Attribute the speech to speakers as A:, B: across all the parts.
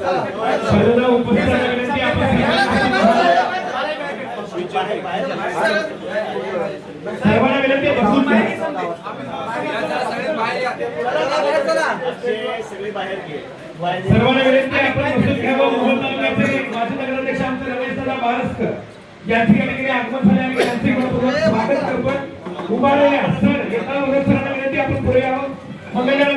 A: सर्वांना उपस्थितांना विनंती आपण सर्वांना विनंती बसून घ्या. सर्वांना विनंती आपण बसून घ्यावं. मोहोळ तालुक्याचे माजी नगराध्यक्ष आमचे रमेशदादा बारसकर या ठिकाणी आगमन झाले आणि त्यांचे मनपूर्वक स्वागत करतो. उभारलेले सर येता वगैरे सर्वांना विनंती आपण पुढे यावं. मंगल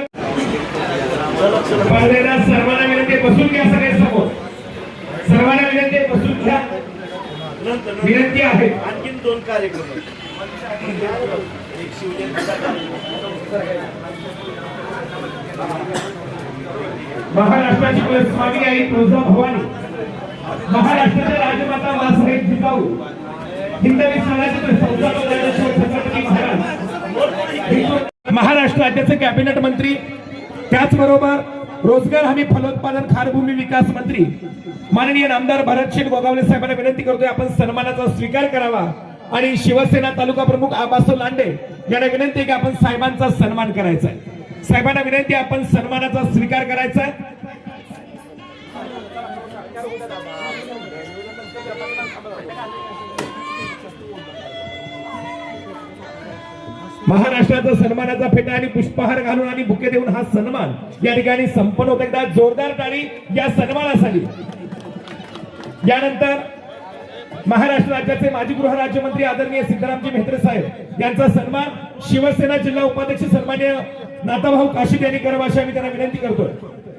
A: सर्वांना विनंती बसून घ्या. सगळे समोर सर्वांना विनंती बसून घ्या. विनंती आहे.
B: आणखीन 2 कार्यक्रम
A: महाराष्ट्राची कुलस्वामिनी आई तुळजा भवानी, महाराष्ट्राच्या राजमाता मासाहेब जिजाऊ, हिंदवी स्वराज्याचे संस्थापक छत्रपती महाराज, महाराष्ट्र राज्याचे कॅबिनेट मंत्री, त्याचबरोबर रोजगार हमी फलोत्पादन खारभूमी विकास मंत्री माननीय नामदार भरतशेठ गोगावले साहेबांना विनंती करतोय आपण सन्मानाचा स्वीकार करावा. आणि शिवसेना तालुका प्रमुख आबासो लांडे यांना विनंती की आपण साहेबांचा सन्मान करायचा आहे. साहेबांना विनंती आपण सन्मानाचा स्वीकार करायचा आहे. महाराष्ट्राचा सन्मानाचा फेटा आणि पुष्पहार घालून आणि बुके देऊन हा सन्मान या ठिकाणी संपन्न होत. एकदा जोरदार टाळी या सन्मानासाठी. यानंतर महाराष्ट्र राज्याचे माजी गृहराज्यमंत्री आदरणीय सिद्धरामजी म्हेत्रे साहेब यांचा सन्मान शिवसेना जिल्हा उपाध्यक्ष सन्माननीय नाताभाऊ काशीद यांनी करावा अशी आम्ही त्यांना विनंती करतोय.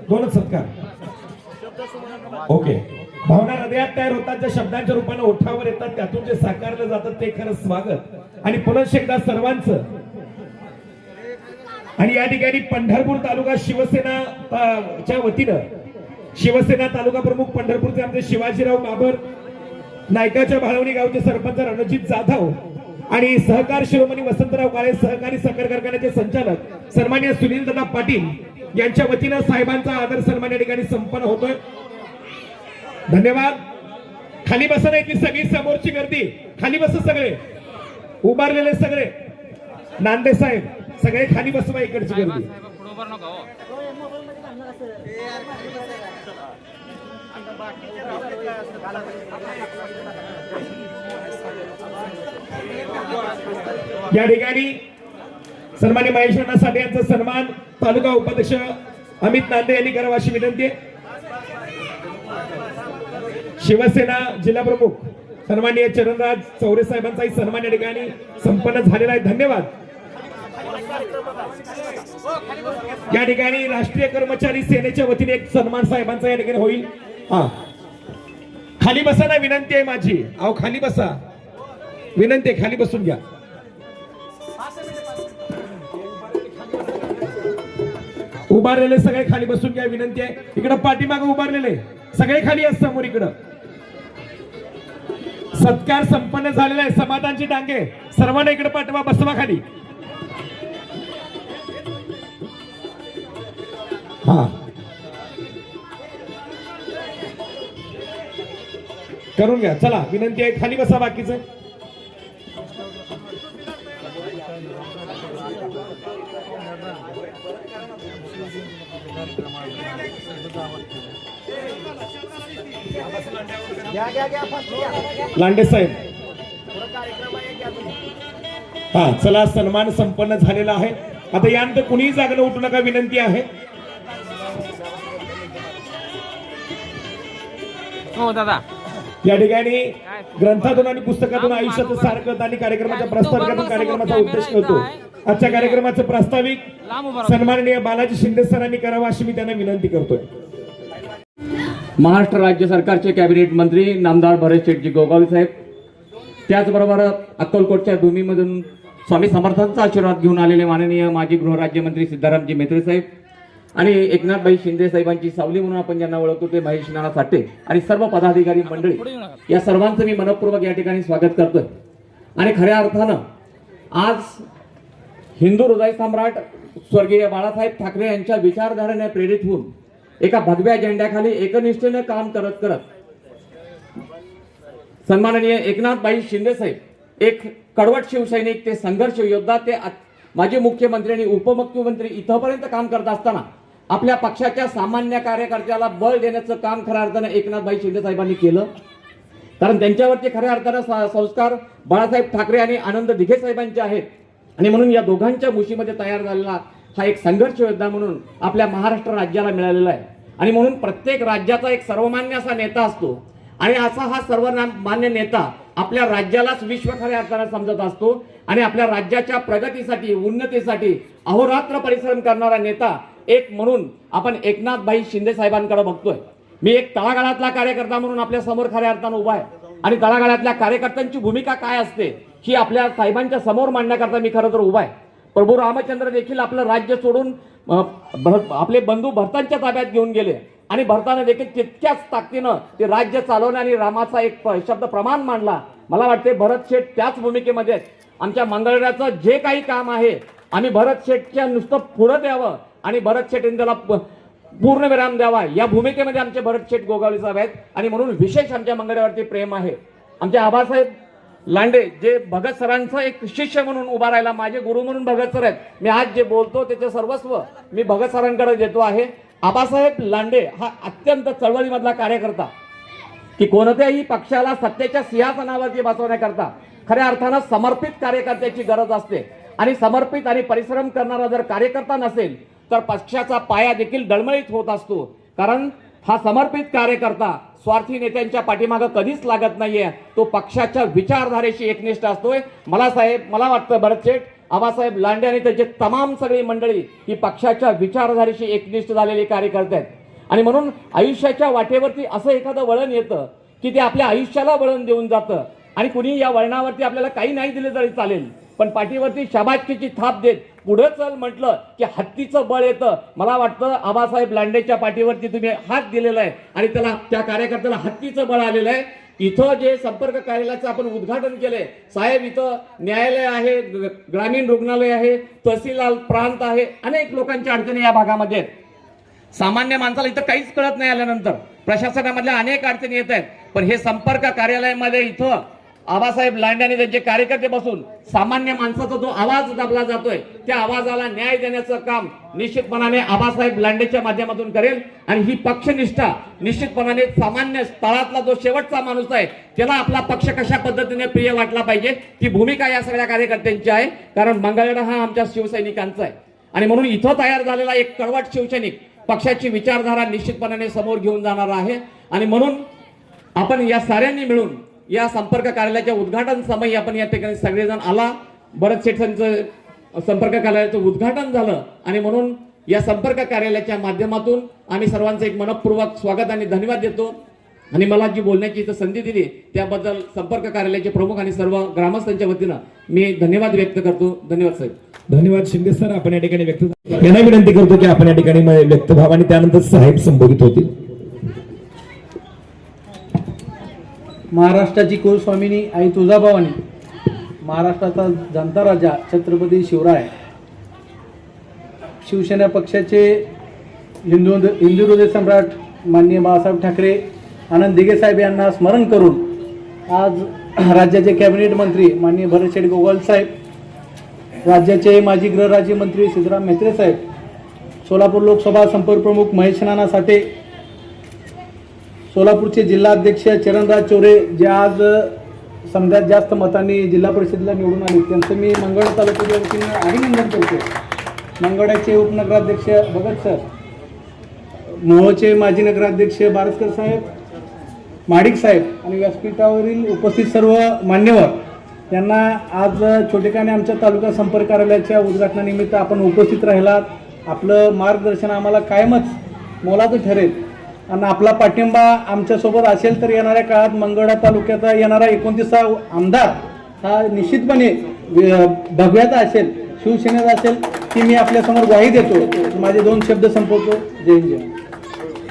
A: दोनच सत्कार. ओके. भावना हृदयात तयार होतात, ज्या शब्दांच्या रूपाने ओठावर येतात, त्यातून जे साकारलं जातं ते खरं स्वागत आणि पुनश्च एकदा सर्वांचं. आणि या ठिकाणी पंढरपूर तालुका शिवसेना च्या वतीनं शिवसेना तालुका प्रमुख पंढरपूरचे आमचे शिवाजीराव बाबर, नायकाच्या भाळवणी गावचे सरपंच रणजित जाधव आणि सहकार शिरोमणी वसंतराव काळे, सहकारी साखर कारखान्याचे संचालक सन्माननीय सुनील दादा पाटील यांच्या वतीनं साहेबांचा आदर सन्मान या ठिकाणी संपन्न होतोय. धन्यवाद. खाली बसा नाही की सगळी समोरची गर्दी खाली बस. सगळे उभारलेले सगळे नांदे साहेब सगळे खाली बसवा. इकडची गर्दी या ठिकाणी सन्माननीय महेश अण्णा साठे यांचा सन्मान तालुका उपाध्यक्ष अमित नांदे यांनी करावा अशी विनंती आहे. शिवसेना जिल्हा प्रमुख सन्माननीय चरणराज चौरे साहेबांचाही सन्मान या ठिकाणी संपन्न झालेला आहे. धन्यवाद. या ठिकाणी राष्ट्रीय कर्मचारी सेनेच्या वतीने एक सन्मान साहेबांचा या ठिकाणी होईल. हा खाली बसा ना, विनंती आहे माझी. अहो खाली बसा, विनंती आहे, खाली बसून घ्या. उभारलेले सगळे खाली बसून घ्या, विनंती आहे. इकडे पाठीमागे उभारलेले सगळे खाली असतात. समोर इकडं सत्कार संपन्न झालेला आहे. समाधानची डांगे सर्वांना इकडे पाठवा, बसवा खाली. हा करून घ्या. चला विनंती आहे, खाली बसा. बाकीचं लांडे साहेब. हा चला, सन्मान संपन्न झालेला आहे. आता यानंतर कुणीही जागेला उठू नका, विनंती आहे.
C: हो दादा.
A: या ठिकाणी ग्रंथातून आणि पुस्तकातून आयुष्याचं सारखं आणि कार्यक्रमाच्या प्रस्ताविकेतून कार्यक्रमाचा उद्देश करतो. आजच्या कार्यक्रमाचं प्रास्ताविक सन्माननीय बालाजी शिंदे सरांनी करावं अशी मी त्यांना विनंती करतोय.
D: महाराष्ट्र राज्य सरकारचे कॅबिनेट मंत्री नामदार भरतशेठजी गोगावले साहेब, त्याचबरोबर अक्कलकोटच्या भूमीमधून स्वामी समर्थांचा आशीर्वाद घेऊन आलेले माननीय माजी गृहराज्यमंत्री सिद्धरामजी म्हेत्रे साहेब आणि एकनाथभाई शिंदे साहेबांची सावली म्हणून आपण ज्यांना ओळखतो ते महेश नाना साठे आणि सर्व पदाधिकारी मंडळी, या सर्वांचं मी मनपूर्वक या ठिकाणी स्वागत करतोय. आणि खऱ्या अर्थानं आज हिंदू हृदय सम्राट स्वर्गीय बाळासाहेब ठाकरे यांच्या विचारधारेने प्रेरित होऊन एका भगव्या झेंड्याखाली एकनिष्ठेने काम करत करत सन्माननीय एकनाथभाई शिंदे साहेब, एक कडवट शिवसैनिक ते संघर्ष योद्धा ते माजी मुख्यमंत्री आणि उपमुख्यमंत्री इथपर्यंत काम करत असताना आपल्या पक्षाच्या सामान्य कार्यकर्त्याला बळ देण्याचं काम खऱ्या अर्थानं एकनाथभाई शिंदे साहेबांनी केलं. कारण त्यांच्यावरती खऱ्या अर्थानं संस्कार बाळासाहेब ठाकरे आणि आनंद दिघे साहेबांचे आहेत. आणि म्हणून या दोघांच्या मुशीमध्ये तयार झालेला हा एक संघर्ष योद्धा म्हणून आपल्या महाराष्ट्र राज्याला मिळालेला आहे. आणि म्हणून प्रत्येक राज्याचा एक सर्वमान्य असा नेता असतो आणि असा हा सर्वमान्य नेता आपल्या राज्यालाच विश्व खऱ्या अर्थानं समजत असतो आणि आपल्या राज्याच्या प्रगतीसाठी उन्नतीसाठी अहोरात्र परिश्रम करणारा नेता एक म्हणून आपण एकनाथभाई शिंदे साहेबांकडे बघतोय. मी एक तळागाळातला कार्यकर्ता म्हणून आपल्या समोर खऱ्या अर्थानं उभा आहे आणि तळागाळातल्या कार्यकर्त्यांची भूमिका काय असते ही आपल्या साहेबांच्या समोर मांडण्याकरता मी खरं तर उभा आहे. प्रभू रामचंद्र देखील आपलं राज्य सोडून आपले बंधू भरतांच्या ताब्यात घेऊन गेले आणि भरताने देखील तितक्याच ताकदीनं ते राज्य चालवणे आणि रामाचा एक शब्द प्रमाण मांडला. मला वाटते भरत शेठ त्याच भूमिकेमध्ये आमच्या मंगळवेढ्याचं जे काही काम आहे आम्ही भरत शेठच्या नुसतं पुढं द्यावं आणि भरत शेठ त्याला पूर्ण विराम द्यावा या भूमिकेमध्ये आमचे भरत शेठ गोगावले साहेब आहेत. आणि म्हणून विशेष आमच्या मंगळवेढ्यावरती प्रेम आहे. आमचे आबासाहेब लांडे जे भगत सरांचा एक शिष्य म्हणून उभा राहिला, माझे गुरु म्हणून भगत सर आहेत. मी आज जे बोलतो त्याचे सर्वस्व मी भगत सरांकडे देतो आहे. आबासाहेब लांडे हा अत्यंत चळवळीमधला कार्यकर्ता की कोणत्याही पक्षाला सत्तेच्या सिंहासनावरती बसवण्याकरता खऱ्या अर्थानं समर्पित कार्यकर्त्याची गरज असते आणि समर्पित आणि परिश्रम करणारा जर कार्यकर्ता नसेल तर पक्षाचा पाया देखील डळमळीत होत असतो. कारण हा समर्पित कार्यकर्ता स्वार्थी नेत्यांच्या पाठीमागं कधीच लागत नाहीये, तो पक्षाच्या विचारधारेशी एकनिष्ठ असतोय. मला वाटतं भरत शेठ, आबासाहेब लांडे आणि त्याची तमाम सगळी मंडळी ही पक्षाच्या विचारधारेशी एकनिष्ठ झालेली कार्यकर्ते आहेत. आणि म्हणून आयुष्याच्या वाटेवरती असं एखादं वळण येतं की ते आपल्या आयुष्याला वळण देऊन जातं आणि कुणी या वळणावरती आपल्याला काही नाही दिले तरी चालेल पण पाठीवरती शाबासकीची थाप देत पुढे चल म्हटलं की हत्तीचं बळ येतं. मला वाटतं आबासाहेब लांडेच्या पाठीवरती तुम्ही हात दिलेला आहे आणि त्याला त्या कार्यकर्त्याला हत्तीचं बळ आलेलं आहे. इथं जे संपर्क कार्यालयाचं आपण उद्घाटन केलंय साहेब, इथं न्यायालय आहे, ग्रामीण रुग्णालय आहे, तहसील प्रांत आहे, अनेक लोकांच्या अडचणी या भागामध्ये आहेत. सामान्य माणसाला इथं काहीच कळत नाही आल्यानंतर प्रशासनामधल्या अनेक अडचणी येत आहेत. पण हे संपर्क कार्यालयामध्ये इथं आबासाहेब लांडे आणि त्यांचे कार्यकर्ते बसून सामान्य माणसाचा जो आवाज दाबला जातोय त्या आवाजाला न्याय देण्याचं काम निश्चितपणाने आबासाहेब लांडेच्या माध्यमातून करेल. आणि ही पक्षनिष्ठा निश्चितपणाने सामान्य तळातला जो शेवटचा माणूस आहे त्याला आपला पक्ष कशा पद्धतीने प्रिय वाटला पाहिजे ती भूमिका या सगळ्या कार्यकर्त्यांची आहे. कारण मंगळवेढा हा आमच्या शिवसैनिकांचा आहे आणि म्हणून इथं तयार झालेला एक कडवट शिवसैनिक पक्षाची विचारधारा निश्चितपणाने समोर घेऊन जाणार आहे. आणि म्हणून आपण या साऱ्यांनी मिळून या संपर्क कार्यालयाच्या उद्घाटन समयी आपण या ठिकाणी सगळेजण आला. भरत शेठांचं संपर्क कार्यालयाचं उद्घाटन झालं आणि म्हणून या संपर्क कार्यालयाच्या माध्यमातून आम्ही सर्वांचं एक मनपूर्वक स्वागत आणि धन्यवाद देतो. आणि मला जी बोलण्याची इथं संधी दिली त्याबद्दल संपर्क कार्यालयाचे प्रमुख आणि सर्व ग्रामस्थांच्या वतीनं मी धन्यवाद व्यक्त करतो. धन्यवाद साहेब.
A: धन्यवाद शिंदे सर. आपण या ठिकाणी यांना विनंती करतो की आपण या ठिकाणी व्यक्त व्हावं आणि त्यानंतर साहेब संबोधित होतील.
B: महाराष्ट्राची कुलस्वामिनी आई तुळजाभवानी, महाराष्ट्राचा जनता राजा छत्रपती शिवराय, शिवसेना पक्षाचे हिंदू हृदय सम्राट माननीय बाळासाहेब ठाकरे, आनंद दिघे साहेब यांना स्मरण करून आज राज्याचे कॅबिनेट मंत्री माननीय भरत शेठ गोगावले साहेब, राज्याचे माजी गृहराज्यमंत्री सिद्धराम म्हेत्रे साहेब, सोलापूर लोकसभा संपर्क प्रमुख महेश नाना साठे, सोलापूरचे जिल्हाध्यक्ष चरणराज चोरे जे आज समजात जास्त मतांनी जिल्हा परिषदेला निवडून आले त्यांचं मी मंगळवेढा तालुक्याच्या वतीनं अभिनंदन करतो. मंगळवेढ्याचे उपनगराध्यक्ष भगत सर, मोहोळचे माजी नगराध्यक्ष बारसकर साहेब, माडिक साहेब आणि व्यासपीठावरील उपस्थित सर्व मान्यवर यांना आज छोटेखाने आमच्या तालुका संपर्क कार्यालयाच्या उद्घाटनानिमित्त आपण उपस्थित राहिलात. आपलं मार्गदर्शन आम्हाला कायमच मोलाचं ठरेल आणि आपला पाठिंबा आमच्यासोबत असेल तर येणाऱ्या काळात मंगळवेढा तालुक्याचा येणारा 29वा आमदार हा निश्चितपणे भगव्याचा असेल, शिवसेनेचा असेल ती मी आपल्यासमोर ग्वाही देतो. माझे 2 शब्द संपवतो. जय हिंद.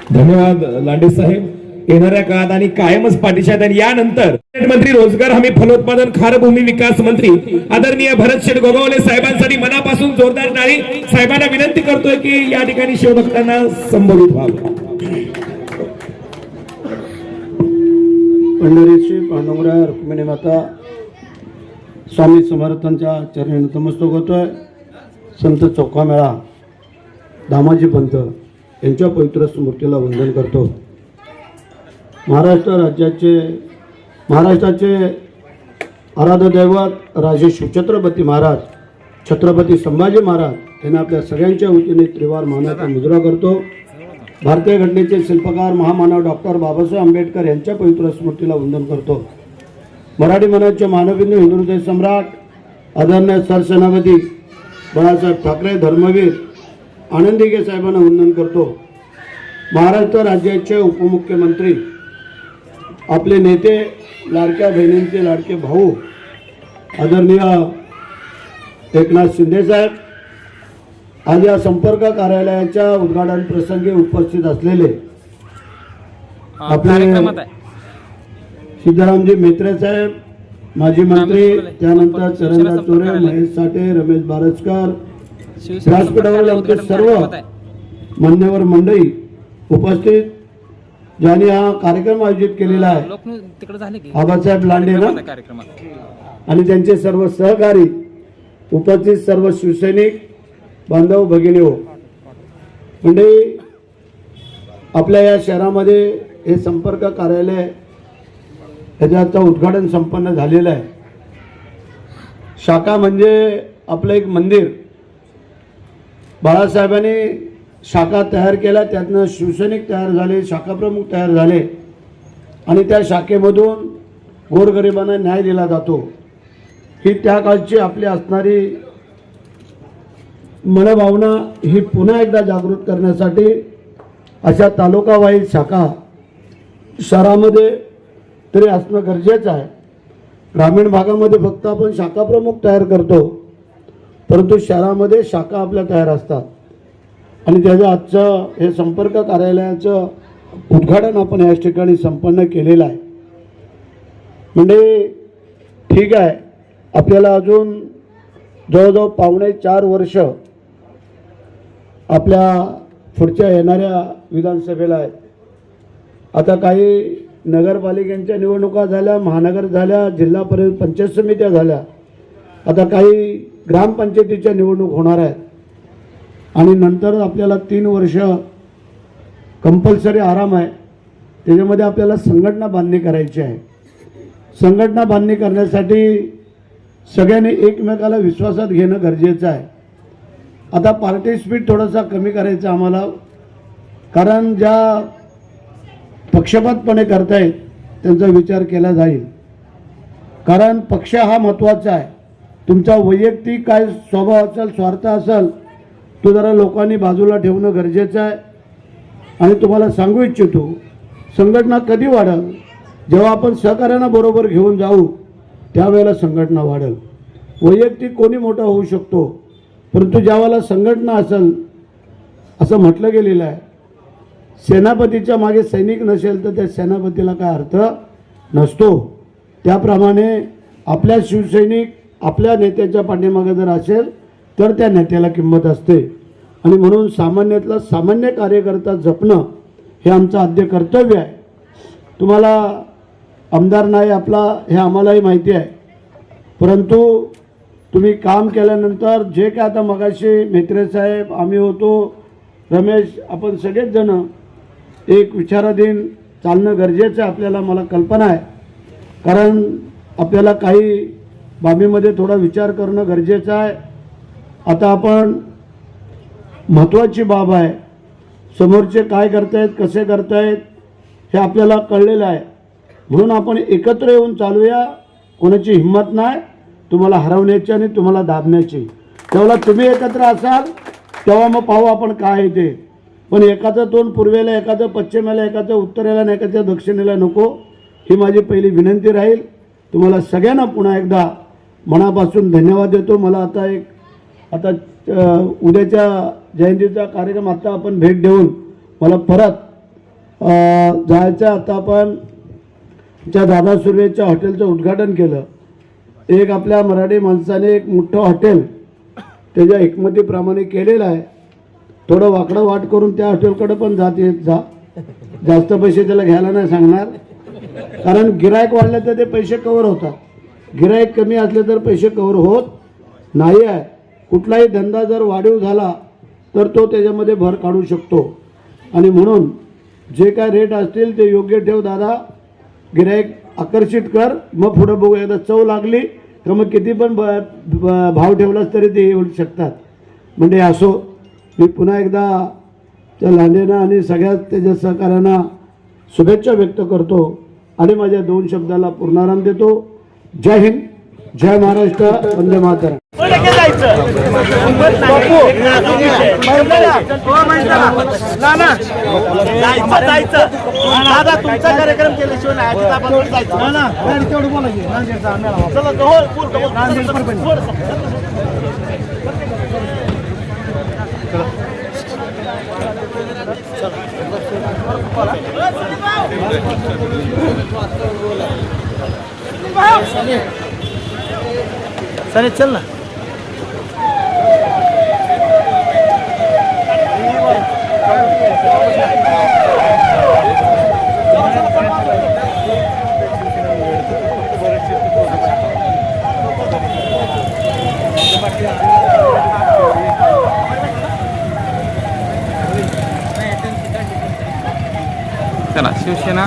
A: धन्यवाद लांडे साहेब. येणाऱ्या काळात आणि कायमच पाठीशी आहेत. आणि यानंतर मंत्री रोजगार हमी फलोत्पादन खारभूमी विकास मंत्री आदरणीय भरत शेठ गोगावले साहेबांसाठी मनापासून जोरदार टाळी. साहेबांना विनंती करतोय की या ठिकाणी शिवभक्तांना संबोधित व्हावं.
C: पंढरी श्री पांडुरंग रुक्मिणी माता स्वामी समर्थांच्या चरणी नतमस्तक होतोय. संत चोखामेळा, दामाजी पंत यांच्या पवित्र स्मृतीला वंदन करतो. महाराष्ट्राचे आराध्य दैवत राजे शिवछत्रपती महाराज, छत्रपती संभाजी महाराज यांना आपल्या सगळ्यांच्या वतीने त्रिवार मानाचा मुजरा करतो. भारतीय घटनेचे शिल्पकार महामानव डॉक्टर बाबासाहेब आंबेडकर यांच्या पवित्र स्मृतीला वंदन करतो. मराठी मनाचे मानवबिंदू हिंदुहृदय सम्राट आदरणीय सरसेनापती बाळासाहेब ठाकरे धर्मवीर आनंदीगे साहेबांना वंदन करतो. महाराष्ट्र राज्याचे उपमुख्यमंत्री, आपले नेते, लाडक्या बहिणींचे लाडके भाऊ आदरणीय एकनाथ शिंदे साहेब, आज या संपर्क कार्यालयाच्या उद्घाटन प्रसंगी उपस्थित असलेले आपले सिद्धरामजी मेत्रे साहेब, माजी मंत्री, त्यानंतर चरणदास चोरे, महेश साठे, रमेश बारसकर, व्यासपीठावर आमचे सर्व मान्यवर मंडळी उपस्थित, ज्यांनी हा कार्यक्रम आयोजित केलेला आहे, आबासाहेब लांडे ना, आणि त्यांचे सर्व सहकारी उपस्थित सर्व शिवसैनिक बांधव भगिनी हो, मंडळी, आपल्या या शहरामध्ये हे संपर्क कार्यालय याचं उद्घाटन संपन्न झालेलं आहे. शाखा म्हणजे आपलं एक मंदिर. बाळासाहेबांनी शाखा तयार केल्या, त्यातनं शिवसैनिक तयार झाले, शाखाप्रमुख तयार झाले, आणि त्या शाखेमधून गोरगरिबांना न्याय दिला जातो. ही त्या काळची आपली असणारी मनभावना ही पुन्हा एकदा जागृत करण्यासाठी अशा तालुकावाईज शाखा शहरामध्ये तरी असणं गरजेचं आहे. ग्रामीण भागामध्ये फक्त आपण शाखा प्रमुख तयार करतो, परंतु शहरामध्ये शाखा आपल्या तयार असतात. आणि त्याचं आजचं हे संपर्क कार्यालयाचं उद्घाटन आपण याच ठिकाणी संपन्न केलेलं आहे. म्हणजे ठीक आहे, आपल्याला अजून जवळजवळ 4.5 वर्ष आपल्या पुढच्या येणाऱ्या विधानसभेला आहेत. आता काही नगरपालिकांच्या निवडणुका झाल्या, महानगर झाल्या, जिल्हा परिषद पंचायत समित्या झाल्या, आता काही ग्रामपंचायतीच्या निवडणूक होणार आहेत. आणि नंतर आपल्याला 3 वर्ष कंपल्सरी आराम आहे. त्याच्यामध्ये आपल्याला संघटना बांधणी करायची आहे. संघटना बांधणी करण्यासाठी सगळ्यांनी एकमेकाला विश्वासात घेणं गरजेचं आहे. आता पार्टी स्पीड थोडासा कमी करायचा आम्हाला, कारण ज्या पक्षपातपणे करतायत त्यांचा विचार केला जाईल. कारण पक्ष हा महत्त्वाचा आहे. तुमचा वैयक्तिक काय स्वभाव असेल, स्वार्थ असेल, तो जरा लोकांनी बाजूला ठेवणं गरजेचं आहे. आणि तुम्हाला सांगू इच्छितो, संघटना कधी वाढेल, जेव्हा आपण सहकार्यांना बरोबर घेऊन जाऊ त्यावेळेला संघटना वाढेल. वैयक्तिक कोणी मोठा होऊ शकतो, परंतु ज्यावेळेला संघटना असेल, असं म्हटलं गेलेलं आहे, सेनापतीच्या मागे सैनिक नसेल तर त्या सेनापतीला काय अर्थ नसतो. त्याप्रमाणे आपल्या शिवसैनिक आपल्या नेत्याच्या पाठीमागे जर असेल तर त्या नेत्याला किंमत असते. आणि म्हणून सामान्यातला सामान्य कार्यकर्ता जपणं हे आमचं आद्य कर्तव्य आहे. तुम्हाला आमदार नाही आपला हे आम्हालाही माहिती आहे, परंतु तुम्ही काम केल्यानंतर जे काय आता मगाशी मेत्रे साहेब, आम्ही होतो, रमेश, आपण सगळेच जण एक विचाराधीन चालणं गरजेचं आहे. आपल्याला मला कल्पना आहे, कारण आपल्याला काही बाबीमध्ये थोडा विचार करणं गरजेचं आहे. आता आपण महत्त्वाची बाब आहे, समोरचे काय करतायत, कसे करतायत हे आपल्याला कळलेलं आहे. म्हणून आपण एकत्र येऊन चालूया. कोणाची हिंमत नाही तुम्हाला हरवण्याची आणि तुम्हाला दाबण्याची. तेव्हा तुम्ही एकत्र असाल तेव्हा मग पाहू आपण काय आहे ते. पण एकाचं तोंड पूर्वेला, एकाचं पश्चिमेला, एकाचं उत्तरेला आणि एकाच्या दक्षिणेला नको, ही माझी पहिली विनंती राहील. तुम्हाला सगळ्यांना पुन्हा एकदा मनापासून धन्यवाद देतो. मला आता उद्याच्या जयंतीचा कार्यक्रम आता आपण भेट देऊन मला परत जायचं. आता आपण त्या दादा सुर्वेच्या हॉटेलचं उद्घाटन केलं. एक आपल्या मराठी माणसाने एक मोठं हॉटेल त्याच्या एकमतीप्रमाणे केलेलं आहे. थोडं वाकडं वाट करून त्या हॉटेलकडे पण जास्त पैसे त्याला घ्यायला नाही सांगणार, कारण गिरायक वाढलं तर ते पैसे कव्हर होतात, गिरायक कमी असले तर पैसे कव्हर होत नाही आहे. कुठलाही धंदा जर वाढीव झाला तर तो त्याच्यामध्ये भर काढू शकतो. आणि म्हणून जे काय रेट असतील ते योग्य ठेव दादा, गिराईक आकर्षित कर, मग पुढं बघू. एकदा चव लागली तर मग किती पण भाव ठेवलास तरी ते येऊ शकतात. म्हणजे असो, मी पुन्हा एकदा त्या लांडेंना आणि सगळ्या त्याच्या सहकाऱ्यांना शुभेच्छा व्यक्त करतो आणि माझ्या 2 शब्दाला पूर्णाराम देतो. जय हिंद, जय महाराष्ट्र, वंदे मातरम.
E: दादा तुमचा कार्यक्रम केल्याशिवाय नाही आधीच आपण जायचं. तेवढं बोलायचं. चल चल ना.
F: चला शिवसेना